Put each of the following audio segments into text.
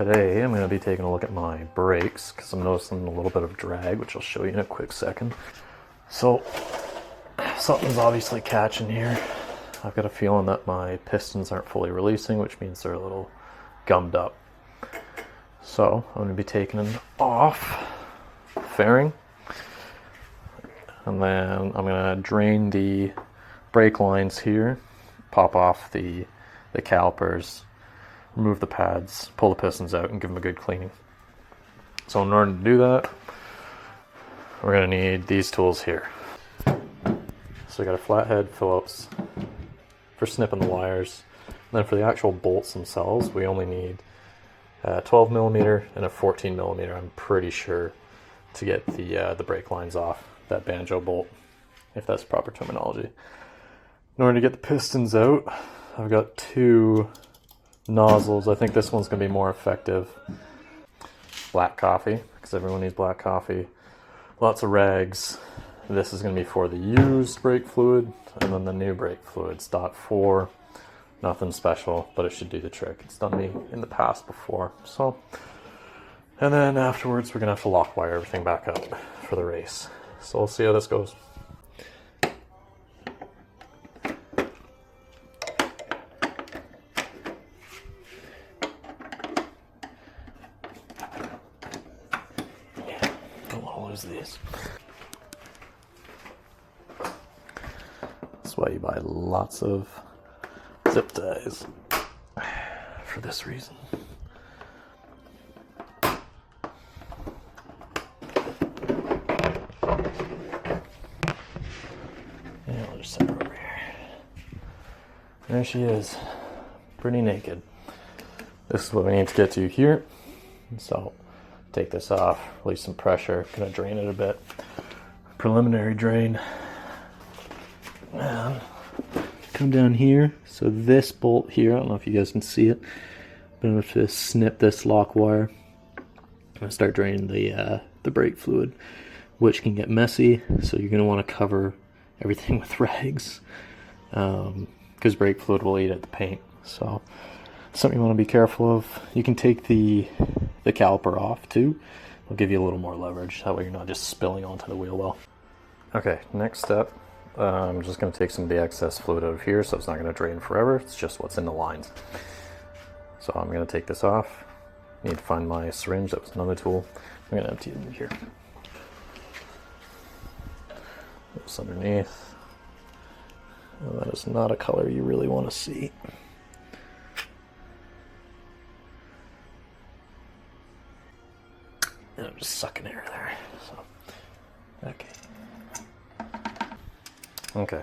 today I'm going to be taking a look at my brakes because I'm noticing a little bit of drag, which I'll show you in a quick second. So something's obviously catching here. I've got a feeling that my pistons aren't fully releasing, which means they're a little gummed up. So I'm going to be taking them off, fairing, and then I'm going to drain the brake lines here, pop off the calipers, remove the pads, pull the pistons out, and give them a good cleaning. So in order to do that, we're going to need these tools here. So we got a flathead Phillips for snipping the wires. And then for the actual bolts themselves, we only need a 12 millimeter and a 14 millimeter, I'm pretty sure, to get the brake lines off that banjo bolt, if that's proper terminology. In order to get the pistons out, I've got two nozzles. I think this one's going to be more effective. Black coffee, because everyone needs black coffee. Lots of rags. This is going to be for the used brake fluid, and then the new brake fluid. It's .4. Nothing special, but it should do the trick. It's done me in the past before. So, and then afterwards we're going to have to lock wire everything back up for the race. So we'll see how this goes. These. That's why you buy lots of zip ties for this reason. Yeah, I'll just set her over here. There she is, pretty naked. This is what we need to get to here. So take this off, release some pressure, gonna drain it a bit. Preliminary drain. And come down here. So this bolt here, I don't know if you guys can see it, but I'm gonna have to snip this lock wire. I'm gonna start draining the brake fluid, which can get messy, so you're gonna wanna cover everything with rags, because brake fluid will eat at the paint. So something you want to be careful of. You can take the caliper off too. It'll give you a little more leverage. That way you're not just spilling onto the wheel well. Okay, next step. I'm just going to take some of the excess fluid out of here, so it's not going to drain forever. It's just what's in the lines. So I'm going to take this off. Need to find my syringe. That was another tool. I'm going to empty it in here. This underneath. Oh, that is not a color you really want to see. And I'm just sucking air there. So, okay.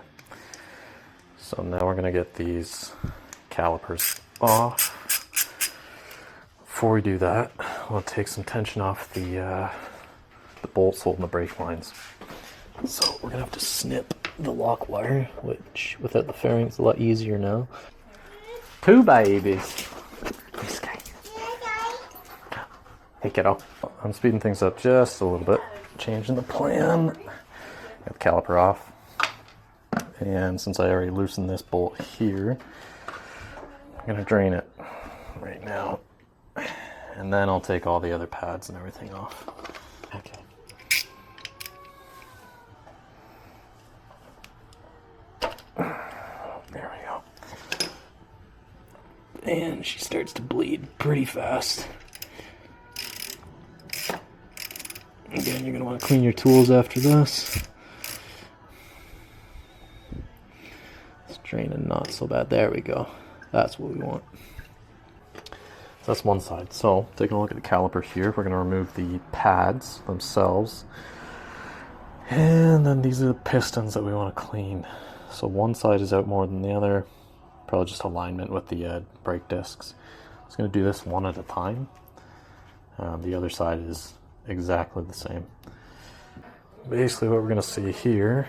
So now we're gonna get these calipers off. Before we do that, we'll take some tension off the bolts holding the brake lines. So we're gonna have to snip the lock wire, which without the fairing is a lot easier now. Two babies. Hey kiddo. I'm speeding things up just a little bit, changing the plan. Got the caliper off, and since I already loosened this bolt here, I'm gonna drain it right now, and then I'll take all the other pads and everything off. Okay. There we go. And she starts to bleed pretty fast. Again, you're going to want to clean your tools after this. It's draining not so bad. There we go. That's what we want. So that's one side. So taking a look at the caliper here, we're going to remove the pads themselves. And then these are the pistons that we want to clean. So one side is out more than the other. Probably just alignment with the brake discs. I'm just going to do this one at a time. The other side is exactly the same. Basically what we're going to see here,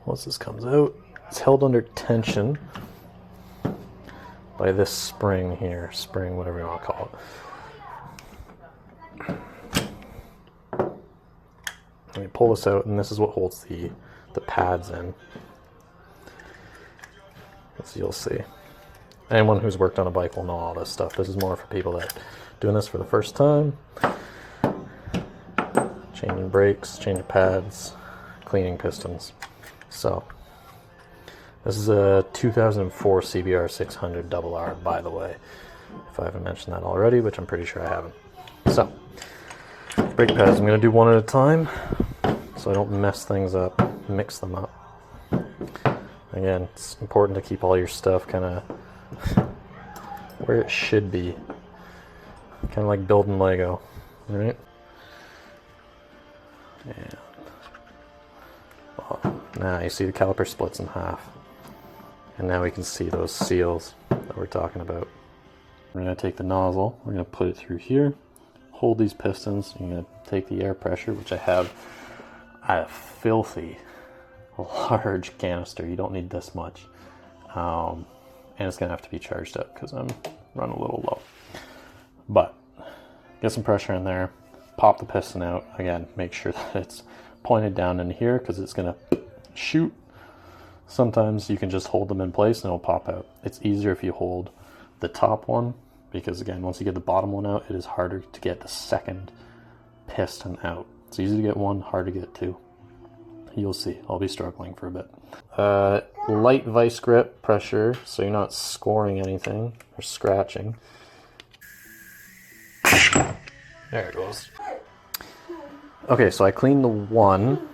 once this comes out, it's held under tension by this spring here, whatever you want to call it. And you pull this out, and this is what holds the pads in, as you'll see. anyone who's worked on a bike will know all this stuff. This is more for people that are doing this for the first time. Changing brakes, changing pads, cleaning pistons. So, this is a 2004 CBR600RR, by the way, if I haven't mentioned that already, which I'm pretty sure I haven't. So, brake pads, I'm going to do one at a time, so I don't mess things up, mix them up. Again, it's important to keep all your stuff kind of where it should be. Kind of like building Lego, right? And now you see the caliper splits in half. And now we can see those seals that we're talking about. We're going to take the nozzle, we're going to put it through here, hold these pistons, you're going to take the air pressure, which I have a filthy large canister. You don't need this much. And it's going to have to be charged up because I'm running a little low. But get some pressure in there, pop the piston out. Again, make sure that it's pointed down in here because it's going to shoot. Sometimes you can just hold them in place and it'll pop out. It's easier if you hold the top one because, again, once you get the bottom one out, it is harder to get the second piston out. It's easy to get one, hard to get two. You'll see, I'll be struggling for a bit. Light vice grip pressure, so you're not scoring anything or scratching. There it goes. Okay, so I cleaned the one.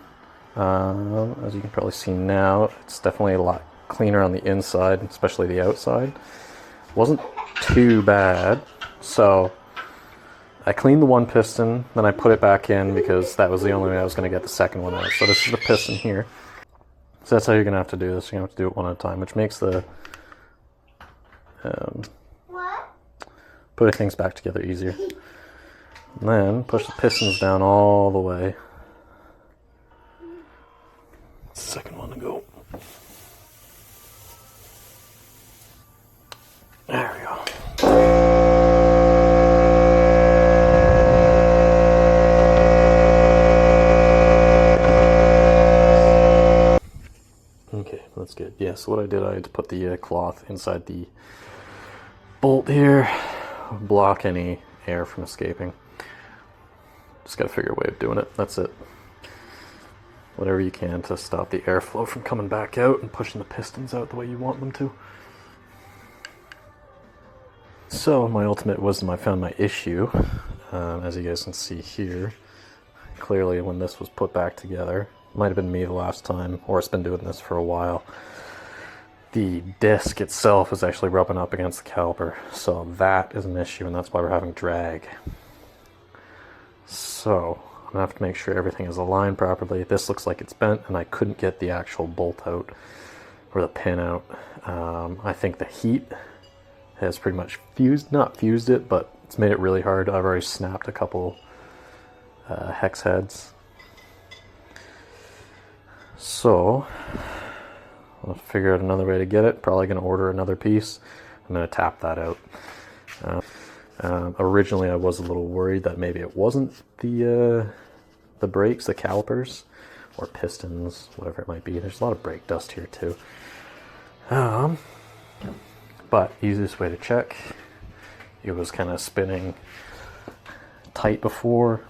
As you can probably see now, it's definitely a lot cleaner on the inside, especially the outside. Wasn't too bad. So I cleaned the one piston, then I put it back in because that was the only way I was going to get the second one out. So this is the piston here. So that's how you're going to have to do this. You're going to have to do it one at a time, which makes the putting things back together easier. And then push the pistons down all the way. Second one to go. There we go. Okay, that's good. Yeah, so what I did, I had to put the cloth inside the bolt here, block any air from escaping. Just gotta figure a way of doing it. That's it. Whatever you can to stop the airflow from coming back out and pushing the pistons out the way you want them to. So my ultimate wisdom, I found my issue, as you guys can see here. Clearly when this was put back together, might have been me the last time, or it's been doing this for a while. The disc itself is actually rubbing up against the caliper, so that is an issue, and that's why we're having drag. So I'm gonna have to make sure everything is aligned properly. This looks like it's bent, and I couldn't get the actual bolt out or the pin out. I think the heat has pretty much not fused it, but it's made it really hard. I've already snapped a couple hex heads. So I'll figure out another way to get it. Probably going to order another piece. I'm going to tap that out. Originally I was a little worried that maybe it wasn't the brakes, the calipers, or pistons, whatever it might be. There's a lot of brake dust here too. But easiest way to check, it was kind of spinning tight before.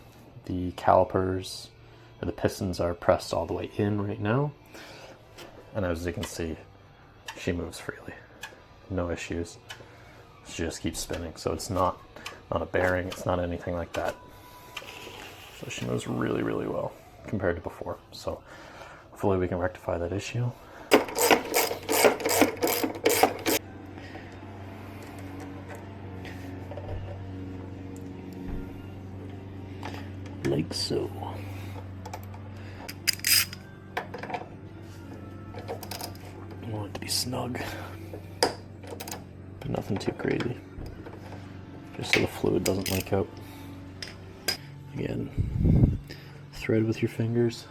The calipers, or the pistons, are pressed all the way in right now. And as you can see, she moves freely. No issues. She just keeps spinning. So it's not a bearing, it's not anything like that. So she moves really, really well compared to before. So hopefully we can rectify that issue. Like so. I want it to be snug, but nothing too crazy. Just so the fluid doesn't leak out. Again, thread with your fingers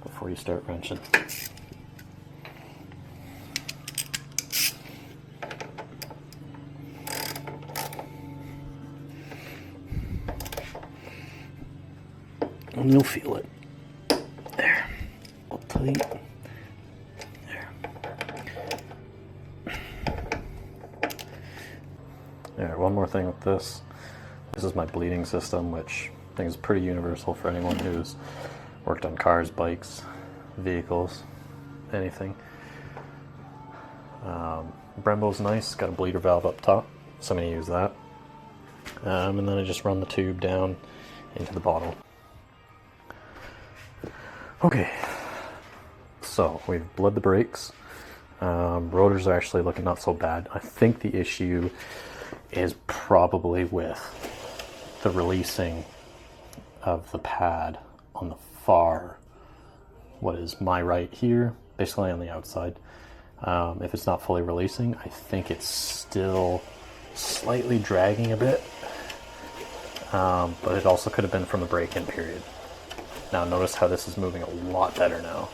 before you start wrenching. And you'll feel it. There. All tight. There. one more thing with this. This is my bleeding system, which I think is pretty universal for anyone who's worked on cars, bikes, vehicles, anything. Brembo's nice, got a bleeder valve up top, so I'm going to use that. And then I just run the tube down into the bottle. Okay, so we've bled the brakes. Rotors are actually looking not so bad. I think the issue is probably with the releasing of the pad on the far, what is my right here, basically on the outside. If it's not fully releasing, I think it's still slightly dragging a bit, but it also could have been from the break-in period. Now notice how this is moving a lot better now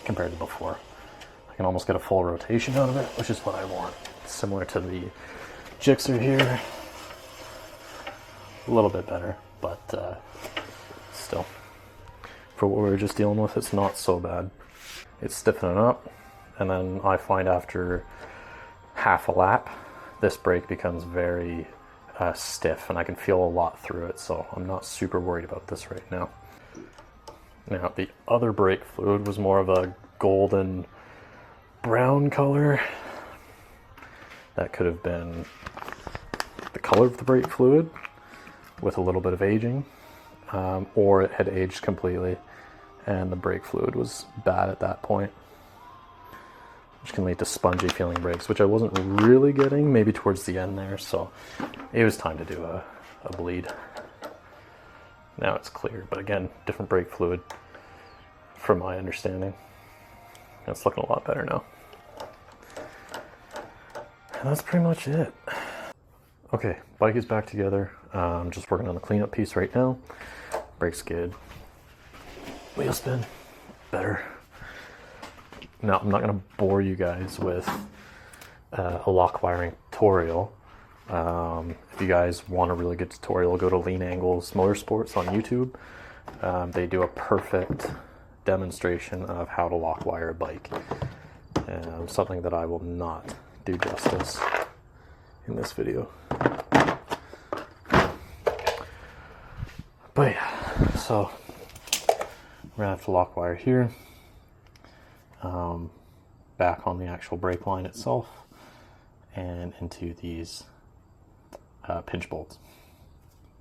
compared to before. I can almost get a full rotation out of it, which is what I want. Similar to the Gixxer here. A little bit better, but still. For what we were just dealing with, it's not so bad. It's stiffening up, and then I find after half a lap, this brake becomes very stiff, and I can feel a lot through it, so I'm not super worried about this right now. Now, the other brake fluid was more of a golden brown color. That could have been the color of the brake fluid with a little bit of aging, or it had aged completely and the brake fluid was bad at that point, which can lead to spongy feeling brakes, which I wasn't really getting maybe towards the end there, so it was time to do a bleed. Now it's clear, but again, different brake fluid from my understanding. It's looking a lot better now. And that's pretty much it. Okay, bike is back together. I'm just working on the cleanup piece right now. Brake skid, wheel spin, better. Now, I'm not going to bore you guys with a lock wiring tutorial. If you guys want a really good tutorial, go to Lean Angles Motorsports on YouTube. They do a perfect demonstration of how to lock wire a bike. Something that I will not do justice in this video. But yeah, so we're gonna have to lock wire here, back on the actual brake line itself, and into these pinch bolts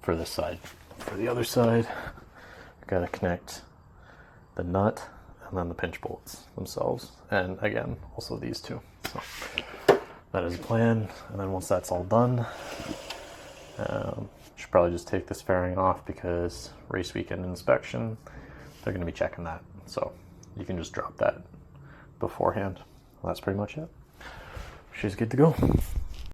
for this side. For the other side, we've got to connect the nut and then the pinch bolts themselves, and again, also these two. So that is the plan, and then once that's all done, should probably just take this fairing off because race weekend inspection, they're going to be checking that. So you can just drop that beforehand. Well, that's pretty much it. She's good to go.